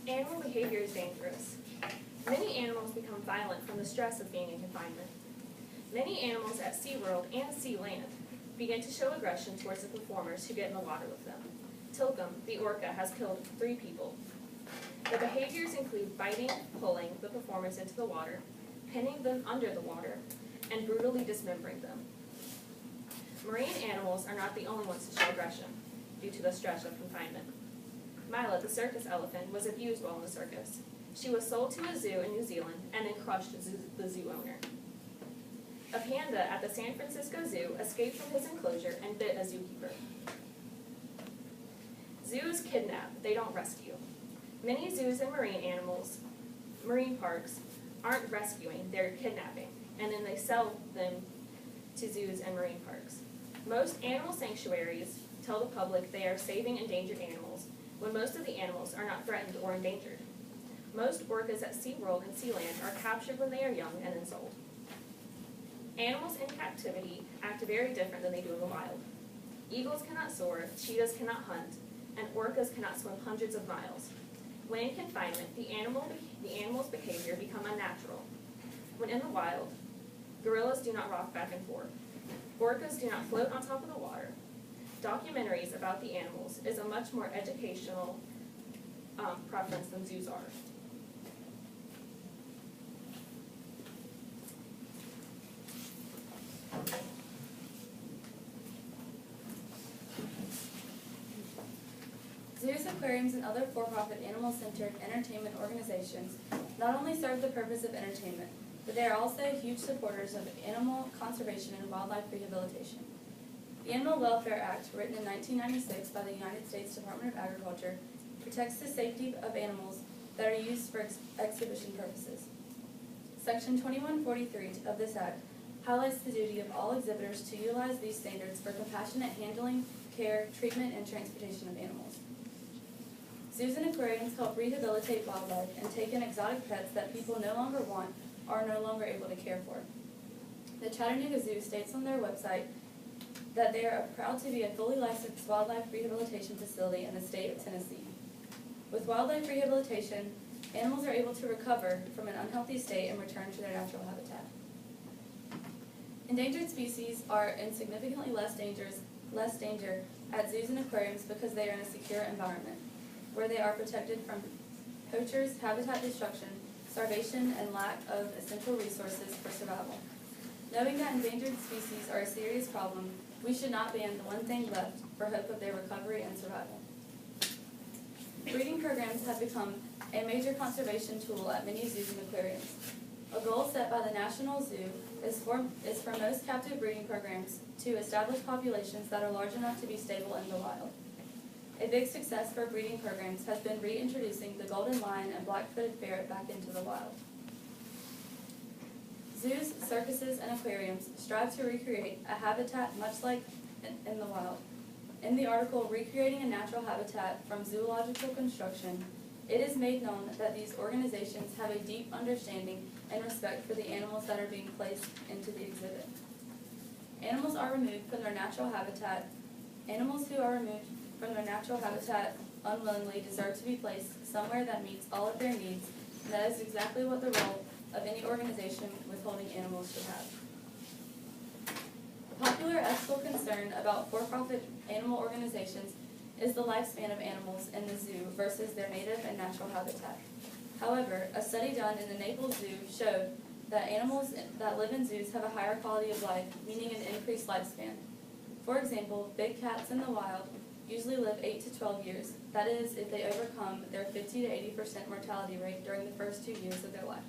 Animal behavior is dangerous. Many animals become violent from the stress of being in confinement. Many animals at SeaWorld and SeaLand begin to show aggression towards the performers who get in the water with them. Tilcum, the orca, has killed 3 people. The behaviors include biting, pulling the performers into the water, pinning them under the water, and brutally dismembering them. Marine animals are not the only ones to show aggression due to the stress of confinement. Mila, the circus elephant, was abused while in the circus. She was sold to a zoo in New Zealand and then crushed the zoo owner. A panda at the San Francisco Zoo escaped from his enclosure and bit a zookeeper. Zoos kidnap, they don't rescue. Many zoos and marine parks aren't rescuing, they're kidnapping, and then they sell them to zoos and marine parks. Most animal sanctuaries tell the public they are saving endangered animals, when most of the animals are not threatened or endangered. Most orcas at SeaWorld and SeaLand are captured when they are young and then sold. Animals in captivity act very different than they do in the wild. Eagles cannot soar, cheetahs cannot hunt, and orcas cannot swim hundreds of miles. When in confinement, the animal's behavior become unnatural. When in the wild, gorillas do not rock back and forth. Orcas do not float on top of the water. Documentaries about the animals is a much more educational preference than zoos are. Zoos, aquariums, and other for-profit animal-centered entertainment organizations not only serve the purpose of entertainment, but they are also huge supporters of animal conservation and wildlife rehabilitation. The Animal Welfare Act, written in 1996 by the United States Department of Agriculture, protects the safety of animals that are used for exhibition purposes. Section 2143 of this act highlights the duty of all exhibitors to utilize these standards for compassionate handling, care, treatment, and transportation of animals. Zoos and aquariums help rehabilitate wildlife and take in exotic pets that people no longer want or are no longer able to care for. The Chattanooga Zoo states on their website that they are proud to be a fully licensed wildlife rehabilitation facility in the state of Tennessee. With wildlife rehabilitation, animals are able to recover from an unhealthy state and return to their natural habitat. Endangered species are in significantly less danger at zoos and aquariums because they are in a secure environment, where they are protected from poachers, habitat destruction, starvation, and lack of essential resources for survival. Knowing that endangered species are a serious problem, we should not ban the one thing left for hope of their recovery and survival. Breeding programs have become a major conservation tool at many zoos and aquariums. A goal set by the National Zoo is for most captive breeding programs to establish populations that are large enough to be stable in the wild. A big success for breeding programs has been reintroducing the golden lion and black-footed ferret back into the wild. Zoos, circuses, and aquariums strive to recreate a habitat much like in the wild. In the article, Recreating a Natural Habitat from Zoological Construction, it is made known that these organizations have a deep understanding and respect for the animals that are being placed into the exhibit. Animals are removed from their natural habitat. Animals who are removed from their natural habitat unwillingly deserve to be placed somewhere that meets all of their needs, and that is exactly what the role of any organization withholding animals should have. A popular ethical concern about for-profit animal organizations is the lifespan of animals in the zoo versus their native and natural habitat. However, a study done in the Naples Zoo showed that animals that live in zoos have a higher quality of life, meaning an increased lifespan. For example, big cats in the wild usually live 8 to 12 years. That is, if they overcome their 50 to 80% mortality rate during the first 2 years of their life.